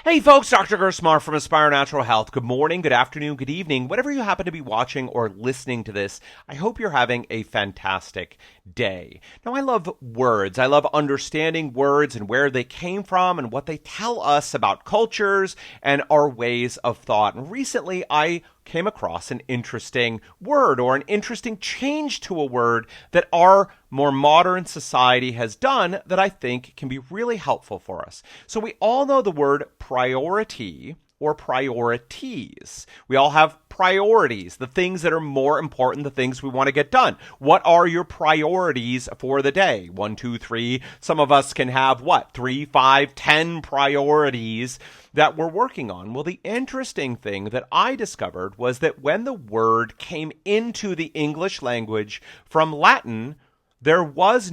Hey folks, Dr. Gerstmar from Aspire Natural Health. Good morning, good afternoon, good evening. Whatever you happen to be watching or listening to this, I hope you're having a fantastic day. Now, I love words. I love understanding words and where they came from and what they tell us about cultures and our ways of thought. And recently, I came across an interesting word or an interesting change to a word that our more modern society has done that I think can be really helpful for us. So we all know the word priority or priorities. We all have priorities, the things that are more important, the things we want to get done. What are your priorities for the day? 1, 2, 3. Some of us can have 3, 5, 10 priorities that we're working on. Well, the interesting thing that I discovered was that when the word came into the English language from Latin, there was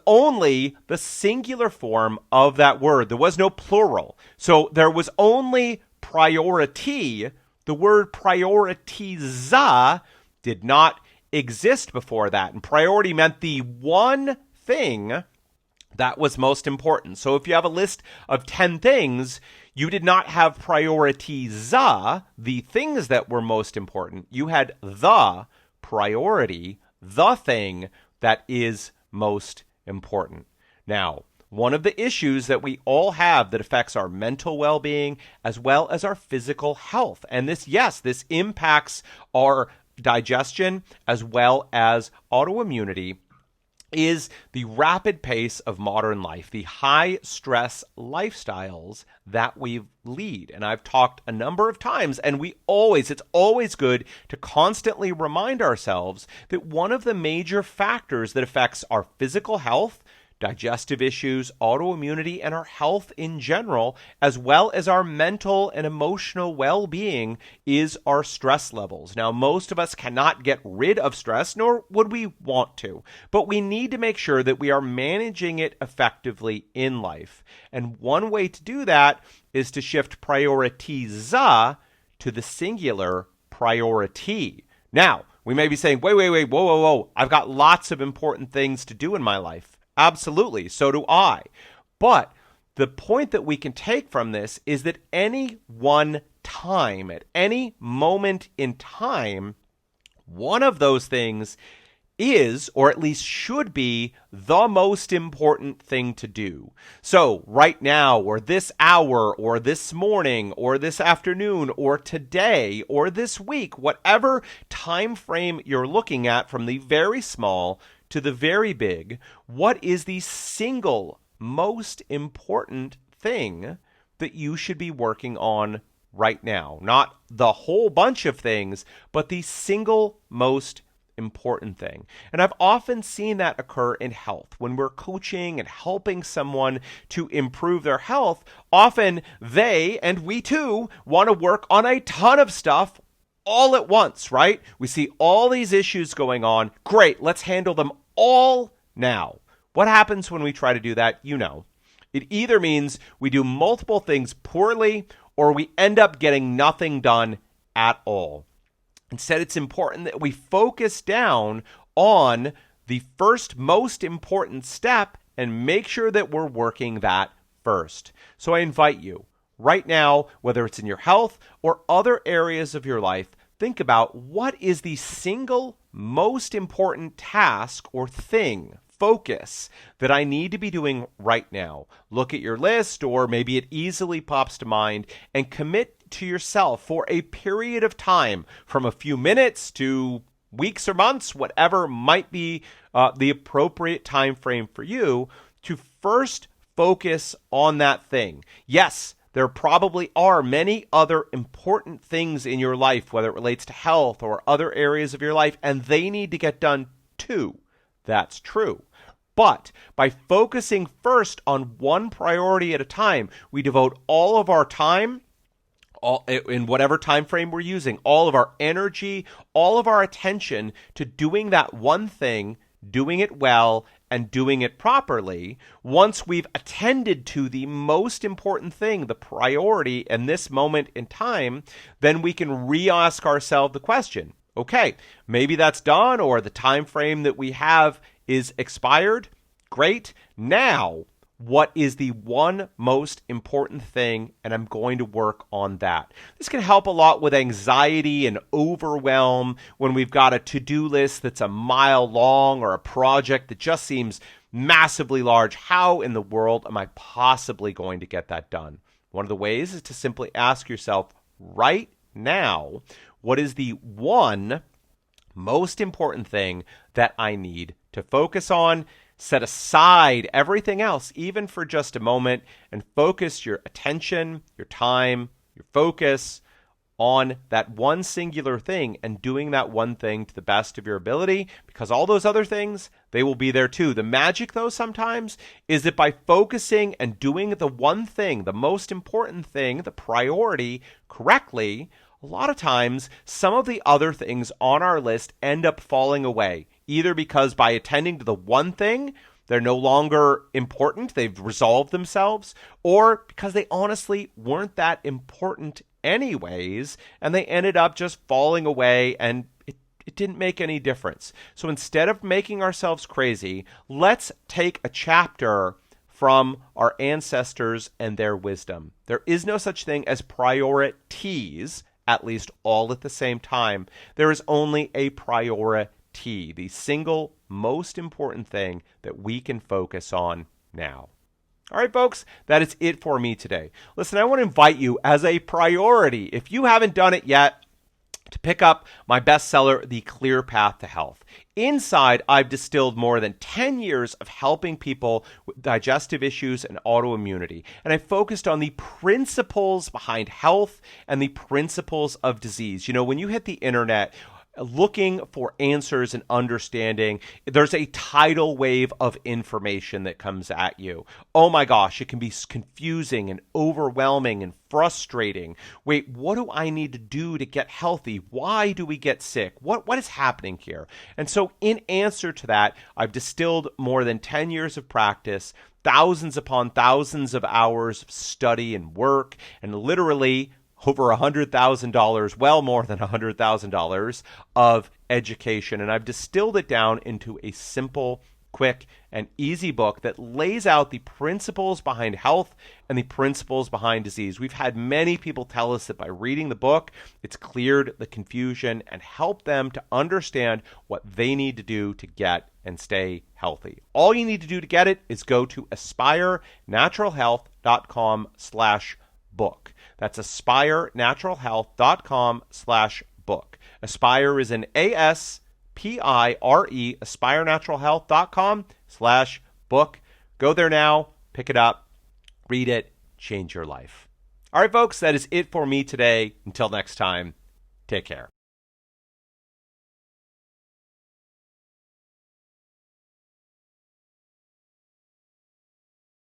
only the singular form of that word. There was no plural. So there was only priority. The word prioritiza did not exist before that. And priority meant the one thing that was most important. So if you have a list of 10 things, you did not have prioritiza, the things that were most important. You had the priority, the thing that is most important. Now, one of the issues that we all have that affects our mental well-being as well as our physical health, and this impacts our digestion as well as autoimmunity, is the rapid pace of modern life, the high stress lifestyles that we lead. And I've talked a number of times, and it's always good to constantly remind ourselves that one of the major factors that affects our physical health, digestive issues, autoimmunity, and our health in general, as well as our mental and emotional well-being, is our stress levels. Now, most of us cannot get rid of stress, nor would we want to, but we need to make sure that we are managing it effectively in life. And one way to do that is to shift prioritiza to the singular priority. Now, we may be saying, wait, whoa, I've got lots of important things to do in my life. Absolutely, so do I. But the point that we can take from this is that any one time, at any moment in time, one of those things is, or at least should be, the most important thing to do. So right now, or this hour, or this morning, or this afternoon, or today, or this week, whatever time frame you're looking at, from the very small to the very big, what is the single most important thing that you should be working on right now? Not the whole bunch of things, but the single most important thing. And I've often seen that occur in health. When we're coaching and helping someone to improve their health, often they, and we too, want to work on a ton of stuff all at once, right? We see all these issues going on. Great, let's handle them all now. What happens when we try to do that? It either means we do multiple things poorly or we end up getting nothing done at all. Instead, it's important that we focus down on the first most important step and make sure that we're working that first. So I invite you right now, whether it's in your health or other areas of your life, think about what is the single most important task or thing, focus, that I need to be doing right now. Look at your list, or maybe it easily pops to mind, and commit to yourself for a period of time, from a few minutes to weeks or months, whatever might be the appropriate time frame for you, to first focus on that thing. Yes, there probably are many other important things in your life, whether it relates to health or other areas of your life, and they need to get done too. That's true. But by focusing first on one priority at a time, we devote all of our time, in whatever time frame we're using, all of our energy, all of our attention to doing that one thing, doing it well, and doing it properly. Once we've attended to the most important thing, the priority in this moment in time, then we can re-ask ourselves the question, okay, maybe that's done, or the time frame that we have is expired. Great. Now, what is the one most important thing, and I'm going to work on that. This can help a lot with anxiety and overwhelm when we've got a to-do list that's a mile long or a project that just seems massively large. How in the world am I possibly going to get that done? One of the ways is to simply ask yourself right now, what is the one most important thing that I need to focus on? Set aside everything else, even for just a moment, and focus your attention, your time, your focus on that one singular thing and doing that one thing to the best of your ability, because all those other things, they will be there too. The magic, though, sometimes is that by focusing and doing the one thing, the most important thing, the priority correctly, a lot of times some of the other things on our list end up falling away, either because by attending to the one thing, they're no longer important, they've resolved themselves, or because they honestly weren't that important anyways, and they ended up just falling away and it didn't make any difference. So instead of making ourselves crazy, let's take a chapter from our ancestors and their wisdom. There is no such thing as priorities, at least all at the same time. There is only a priority, the single most important thing that we can focus on now. All right, folks, that is it for me today. Listen, I want to invite you as a priority, if you haven't done it yet, to pick up my bestseller, The Clear Path to Health. Inside, I've distilled more than 10 years of helping people with digestive issues and autoimmunity. And I focused on the principles behind health and the principles of disease. You know, when you hit the internet, looking for answers and understanding, there's a tidal wave of information that comes at you. Oh my gosh, it can be confusing and overwhelming and frustrating. Wait, what do I need to do to get healthy? Why do we get sick? What is happening here? And so in answer to that, I've distilled more than 10 years of practice, thousands upon thousands of hours of study and work, and literally over $100,000, well more than $100,000 of education. And I've distilled it down into a simple, quick, and easy book that lays out the principles behind health and the principles behind disease. We've had many people tell us that by reading the book, it's cleared the confusion and helped them to understand what they need to do to get and stay healthy. All you need to do to get it is go to aspirenaturalhealth.com/book. That's aspirenaturalhealth.com/book. Aspire is an ASPIRE, aspirenaturalhealth.com/book. Go there now, pick it up, read it, change your life. All right, folks, that is it for me today. Until next time, take care.